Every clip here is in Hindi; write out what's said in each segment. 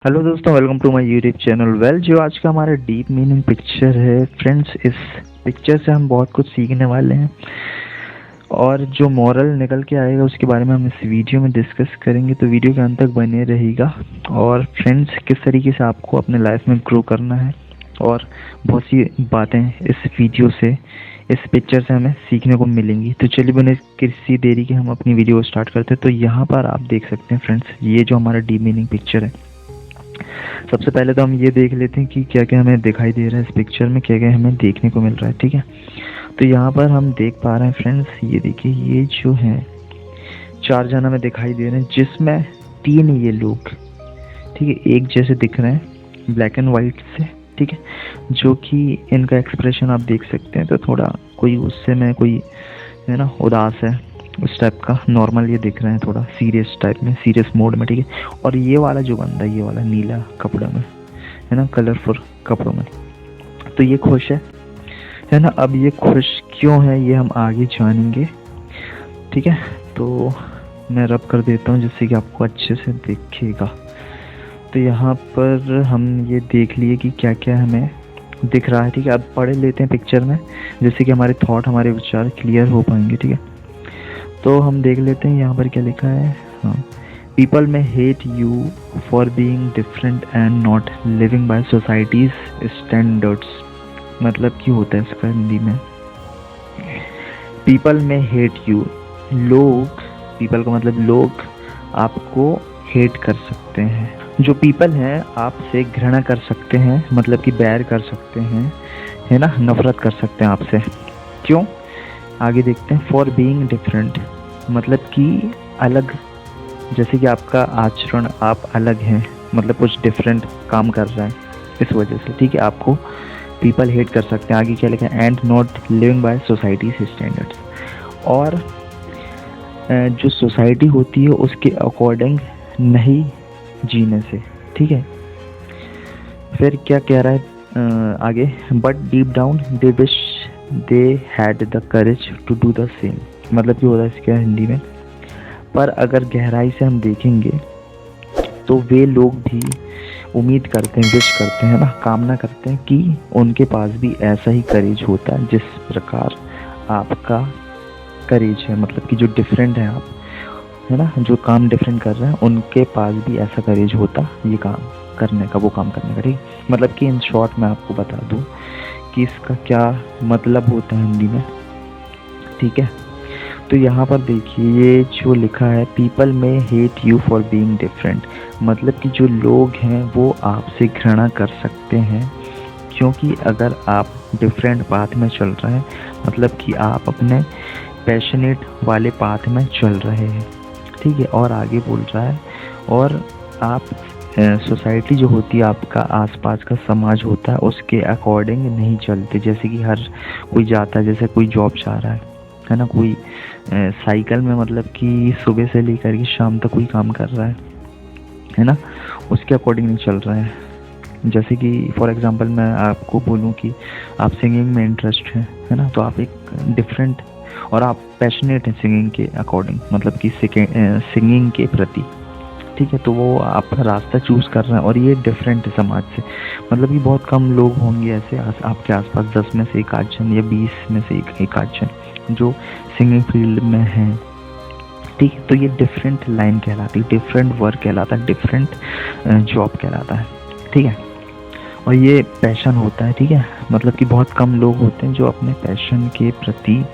हेलो दोस्तों, welcome to my YouTube channel. जो आज का हमारा डीप मीनिंग पिक्चर है फ्रेंड्स, इस पिक्चर से हम बहुत कुछ सीखने वाले हैं और जो मॉरल निकल के आएगा उसके बारे में हम इस वीडियो में डिस्कस करेंगे। तो वीडियो के अंत तक बने रहेगा। और फ्रेंड्स, किस तरीके से आपको अपने लाइफ में ग्रो करना है और बहुत सी बातें इस वीडियो से, इस पिक्चर से हमें सीखने को मिलेंगी। तो चलिए बिना किसी देरी के हम अपनी वीडियो स्टार्ट करते हैं। तो यहाँ पर आप देख सकते हैं फ्रेंड्स, ये जो हमारा डीप मीनिंग पिक्चर है, सबसे पहले तो हम ये देख लेते हैं कि क्या क्या हमें दिखाई दे रहा है इस पिक्चर में, क्या क्या हमें देखने को मिल रहा है। ठीक है, तो यहाँ पर हम देख पा रहे हैं फ्रेंड्स, ये देखिए, ये जो है 4 जन हमें दिखाई दे रहे हैं, जिसमें 3 ये लोग, ठीक है, एक जैसे दिख रहे हैं ब्लैक एंड वाइट से। ठीक है, जो कि इनका एक्सप्रेशन आप देख सकते हैं, तो थोड़ा कोई गुस्से में, कोई है ना उदास है, उस टाइप का नॉर्मल ये दिख रहे हैं, थोड़ा सीरियस टाइप में, सीरियस मोड में। ठीक है, और ये वाला जो बंदा, ये वाला नीला कपड़े में है ना, कलरफुल कपड़ों में, तो ये खुश है ना। अब ये खुश क्यों है ये हम आगे जानेंगे। ठीक है, तो मैं रब कर देता हूँ जिससे कि आपको अच्छे से दिखेगा। तो यहाँ पर हम ये देख लिए कि क्या क्या हमें दिख रहा है। ठीक है, अब पढ़ लेते हैं पिक्चर में, जिससे कि हमारे थॉट, हमारे विचार क्लियर हो पाएंगे। ठीक है, तो हम देख लेते हैं यहाँ पर क्या लिखा है। हाँ, पीपल में hate you for being different and not living by societies standards. मतलब क्या होता है इसका हिंदी में, पीपल में हेट यू, लोग, पीपल का मतलब लोग आपको हेट कर सकते हैं। जो पीपल हैं आपसे घृणा कर सकते हैं, मतलब कि बैर कर सकते हैं, है ना, नफरत कर सकते हैं आपसे। क्यों, आगे देखते हैं। फॉर बीइंग डिफरेंट, मतलब कि अलग, जैसे कि आपका आचरण, आप अलग हैं, मतलब कुछ डिफरेंट काम कर रहा है, इस वजह से। ठीक है, आपको पीपल हेट कर सकते हैं। आगे क्या लिखा है, and not living by societies standards, और जो सोसाइटी होती है उसके अकॉर्डिंग नहीं जीने से। ठीक है, फिर क्या कह रहा है आगे, but deep down they wish they had the courage to do the same. मतलब क्या होता है इसका हिंदी में, पर अगर गहराई से हम देखेंगे तो वे लोग भी उम्मीद करते हैं, विश करते हैं ना, कामना करते हैं कि उनके पास भी ऐसा ही करेज होता है जिस प्रकार आपका करेज है। मतलब कि जो डिफरेंट है आप, है ना, जो काम डिफरेंट कर रहे हैं, उनके पास भी ऐसा करेज होता ये काम करने का, वो काम करने का। ठीक, मतलब कि इन शॉर्ट मैं आपको बता दूं कि इसका क्या मतलब होता है हिंदी में। ठीक है, तो यहाँ पर देखिए, ये जो लिखा है, पीपल में hate you for being different, मतलब कि जो लोग हैं वो आपसे घृणा कर सकते हैं, क्योंकि अगर आप डिफरेंट पाथ में चल रहे हैं, मतलब कि आप अपने पैशनेट वाले पाथ में चल रहे हैं। ठीक है, और आगे बोल रहा है, और आप सोसाइटी जो होती है, आपका आसपास का समाज होता है, उसके अकॉर्डिंग नहीं चलते। जैसे कि हर कोई जाता है, जैसे कोई जॉब चाह रहा है ना, कोई साइकिल में, मतलब कि सुबह से लेकर के शाम तक कोई काम कर रहा है ना, उसके अकॉर्डिंग नहीं चल रहा है। जैसे कि फॉर एग्जांपल मैं आपको बोलूं कि आप सिंगिंग में इंटरेस्ट है ना, तो आप एक डिफरेंट, और आप पैशनेट हैं सिंगिंग के अकॉर्डिंग, मतलब कि सिंगिंग के प्रति। ठीक है, तो वो आप रास्ता चूज़ कर रहे हैं, और ये डिफरेंट है समाज से। मतलब कि बहुत कम लोग होंगे ऐसे आपके आसपास, 10 में से एक आध जन या 20 में से एक आध जन जो सिंगिंग फील्ड में हैं। ठीक है, तो ये डिफरेंट लाइन कहलाती है, डिफरेंट वर्क कहलाता है, डिफरेंट जॉब कहलाता है। ठीक है, और ये पैशन होता है। ठीक है, मतलब कि बहुत कम लोग होते हैं जो अपने पैशन के प्रति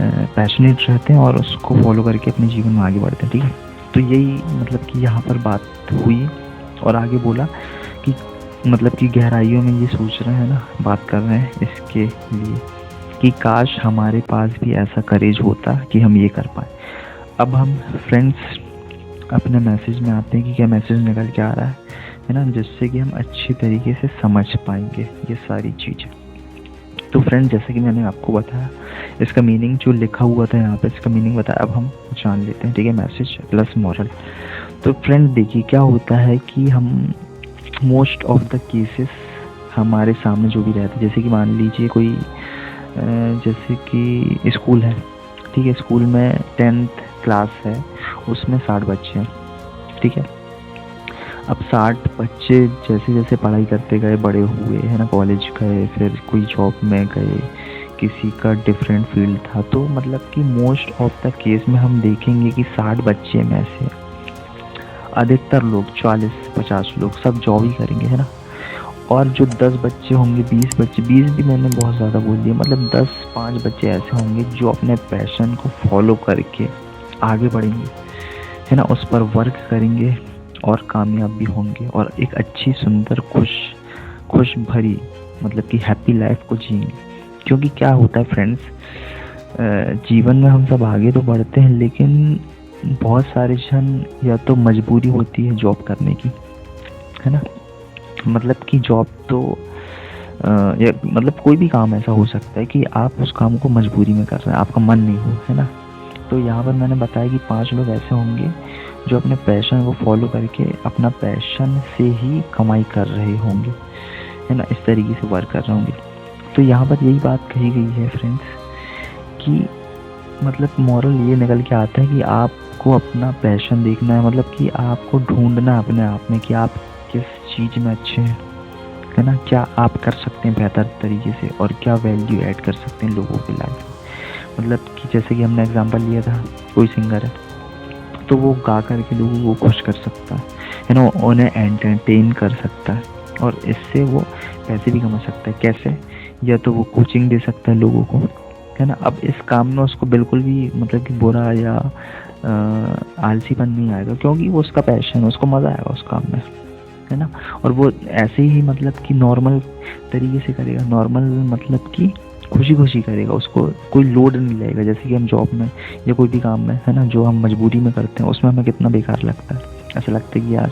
पैशनेट रहते हैं और उसको फॉलो करके अपने जीवन में आगे बढ़ते हैं। ठीक है, तो यही मतलब कि यहाँ पर बात हुई, और आगे बोला कि मतलब कि गहराइयों में ये सोच रहे हैं ना, बात कर रहे हैं इसके लिए कि काश हमारे पास भी ऐसा करेज होता कि हम ये कर पाए। अब हम फ्रेंड्स अपने मैसेज में आते हैं कि क्या मैसेज निकल के आ रहा है ना, जिससे कि हम अच्छी तरीके से समझ पाएंगे ये सारी चीज़ें। तो फ्रेंड, जैसे कि मैंने आपको बताया, इसका मीनिंग जो लिखा हुआ था यहाँ पे, इसका मीनिंग बताया, अब हम जान लेते हैं। ठीक है, मैसेज प्लस मॉरल। तो फ्रेंड देखिए, क्या होता है कि हम मोस्ट ऑफ द केसेस हमारे सामने जो भी रहता है, जैसे कि मान लीजिए कोई जैसे कि स्कूल है। ठीक है, स्कूल में 10th क्लास है, उसमें 60 बच्चे हैं। ठीक है, अब 60 बच्चे जैसे जैसे पढ़ाई करते गए, बड़े हुए, है ना, कॉलेज गए, फिर कोई जॉब में गए, किसी का डिफरेंट फील्ड था, तो मतलब कि मोस्ट ऑफ द केस में हम देखेंगे कि 60 बच्चे में से अधिकतर लोग 40-50 लोग सब जॉब ही करेंगे, है ना। और जो 10 बच्चे होंगे, 20 बच्चे, 20 भी मैंने बहुत ज़्यादा बोल दिया, मतलब 10-5 बच्चे ऐसे होंगे जो अपने पैशन को फॉलो करके आगे बढ़ेंगे, है ना, उस पर वर्क करेंगे और कामयाब भी होंगे और एक अच्छी, सुंदर, खुश भरी, मतलब कि हैप्पी लाइफ को जिएंगे। क्योंकि क्या होता है फ्रेंड्स, जीवन में हम सब आगे तो बढ़ते हैं, लेकिन बहुत सारे जन या तो मजबूरी होती है जॉब करने की, है ना, मतलब कि जॉब तो या मतलब कोई भी काम ऐसा हो सकता है कि आप उस काम को मजबूरी में कर रहे हैं, आपका मन नहीं हो, है ना। तो यहाँ पर मैंने बताया कि 5 लोग ऐसे होंगे जो अपने पैशन को फॉलो करके अपना पैशन से ही कमाई कर रहे होंगे, है ना, इस तरीके से वर्क कर रहे होंगे। तो यहाँ पर यही बात कही गई है फ्रेंड्स कि मतलब मॉरल ये निकल के आता है कि आपको अपना पैशन देखना है, मतलब कि आपको ढूंढना है अपने आप में कि आप किस चीज़ में अच्छे हैं, है ना, क्या आप कर सकते हैं बेहतर तरीके से और क्या वैल्यू ऐड कर सकते हैं लोगों की लाइफ में। मतलब कि जैसे कि हमने एग्जांपल लिया था, कोई सिंगर है तो वो गा करके लोगों को खुश कर सकता है ना, उन्हें एंटरटेन कर सकता है और इससे वो पैसे भी कमा सकता है। कैसे? या तो वो कोचिंग दे सकता है लोगों को, है ना। अब इस काम में उसको बिल्कुल भी मतलब कि बुरा या आलसीपन नहीं आएगा, क्योंकि वो उसका पैशन है, उसको मज़ा आएगा उस काम में, है ना। और वो ऐसे ही मतलब कि नॉर्मल तरीके से करेगा, नॉर्मल मतलब कि खुशी खुशी करेगा, उसको कोई लोड नहीं लगेगा। जैसे कि हम जॉब में या कोई भी काम में, है ना, जो हम मजबूरी में करते हैं, उसमें हमें कितना बेकार लगता है, ऐसा लगता है कि यार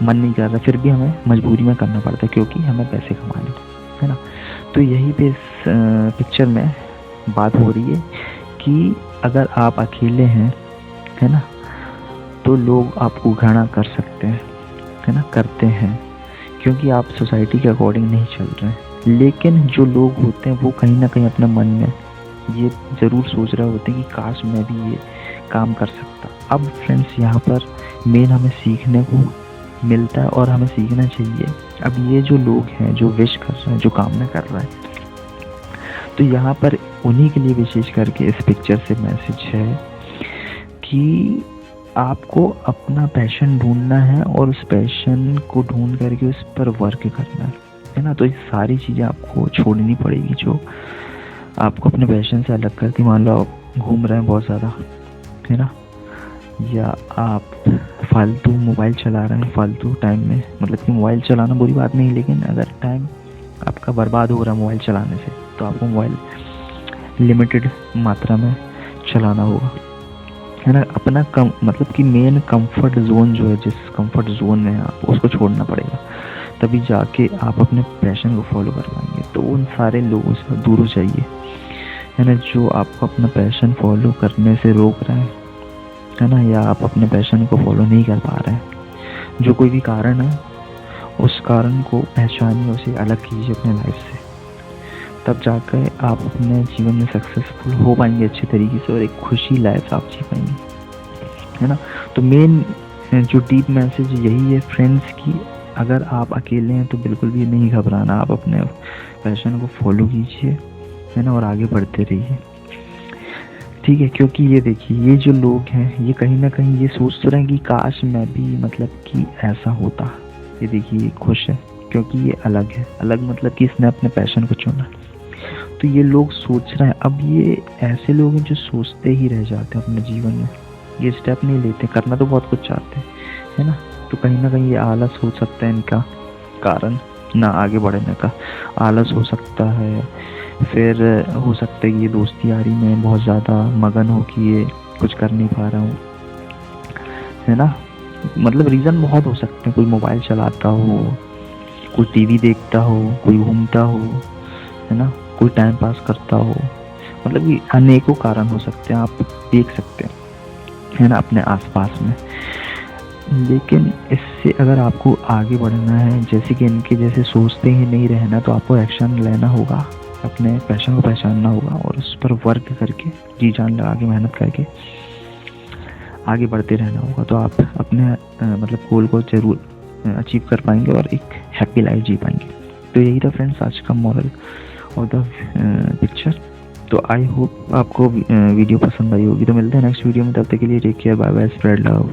मन नहीं कर रहा, फिर भी हमें मजबूरी में करना पड़ता है क्योंकि हमें पैसे कमाने, है ना। तो यही पे इस पिक्चर में बात हो रही है कि अगर आप अकेले हैं, है ना, तो लोग आपको घृणा कर सकते हैं, है ना, करते हैं, क्योंकि आप सोसाइटी के अकॉर्डिंग नहीं चल रहे हैं। लेकिन जो लोग होते हैं वो कहीं ना कहीं अपने मन में ये ज़रूर सोच रहे होते हैं कि काश मैं भी ये काम कर सकता। अब फ्रेंड्स यहाँ पर मेन हमें सीखने को मिलता है और हमें सीखना चाहिए। अब ये जो लोग हैं जो विश कर रहे हैं, जो कामना कर रहे हैं, तो यहाँ पर उन्हीं के लिए विशेष करके इस पिक्चर से मैसेज है कि आपको अपना पैशन ढूंढना है और उस पैशन को ढूंढ करके उस पर वर्क करना है ना। तो ये सारी चीज़ें आपको छोड़नी पड़ेगी जो आपको अपने पैशन से अलग करती। मान लो आप घूम रहे हैं बहुत ज़्यादा, है ना, या आप फालतू मोबाइल चला रहे हैं फालतू टाइम में, मतलब कि मोबाइल चलाना बुरी बात नहीं, लेकिन अगर टाइम आपका बर्बाद हो रहा है मोबाइल चलाने से, तो आपको मोबाइल लिमिटेड मात्रा में चलाना होगा, है ना। अपना मतलब कि मेन कंफर्ट जोन जो है, जिस कंफर्ट जोन में आप, उसको छोड़ना पड़ेगा, तभी जाके आप अपने पैशन को फॉलो कर पाएंगे। तो उन सारे लोगों से दूर हो जाइए, है ना, जो आपको अपना पैशन फॉलो करने से रोक रहे हैं, है ना, या आप अपने पैशन को फॉलो नहीं कर पा रहे हैं। जो कोई भी कारण है, उस कारण को पहचानिए, उसे अलग कीजिए अपने लाइफ से, तब जाकर आप अपने जीवन में सक्सेसफुल हो पाएंगे अच्छे तरीके से और एक खुशी लाइफ आप जी पाएंगे, है ना। तो मेन जो डीप मैसेज यही है फ्रेंड्स कि अगर आप अकेले हैं तो बिल्कुल भी नहीं घबराना, आप अपने पैशन को फॉलो कीजिए, है ना, और आगे बढ़ते रहिए, ठीक है। क्योंकि ये देखिए, ये जो लोग हैं ये कहीं ना कहीं ये सोच रहे हैं कि काश मैं भी मतलब कि ऐसा होता। ये देखिए, ये खुश है क्योंकि ये अलग है, अलग मतलब कि इसने अपने पैशन को चुना। तो ये लोग सोच रहे हैं। अब ये ऐसे लोग हैं जो सोचते ही रह जाते हैं अपने जीवन में, ये स्टेप नहीं लेते, करना तो बहुत कुछ चाहते हैं, है ना। तो कहीं ना कहीं ये आलस हो सकता है इनका कारण, ना आगे बढ़ने का आलस हो सकता है। फिर हो सकता है ये दोस्ती यारी में बहुत ज़्यादा मगन हो कि ये कुछ कर नहीं पा रहा हूँ, है ना। मतलब रीज़न बहुत हो सकते हैं, कोई मोबाइल चलाता हो, कोई टीवी देखता हो, कोई घूमता हो, है ना, कोई टाइम पास करता हो, मतलब ये अनेकों कारण हो सकते हैं, आप देख सकते हैं, है ना, अपने आसपास में। लेकिन इससे अगर आपको आगे बढ़ना है, जैसे कि इनके जैसे सोचते ही नहीं रहना, तो आपको एक्शन लेना होगा, अपने पैशन को पहचानना होगा और उस पर वर्क करके, जी जान लगा के, मेहनत करके आगे बढ़ते रहना होगा। तो आप अपने मतलब गोल को जरूर अचीव कर पाएंगे और एक हैप्पी लाइफ जी पाएंगे। तो यही था फ्रेंड्स आज का मॉरल ऑफ द पिक्चर। तो आई होप आपको वीडियो पसंद आई होगी। तो मिलते हैं नेक्स्ट वीडियो में, तब तक के लिए take care, bye bye, spread love.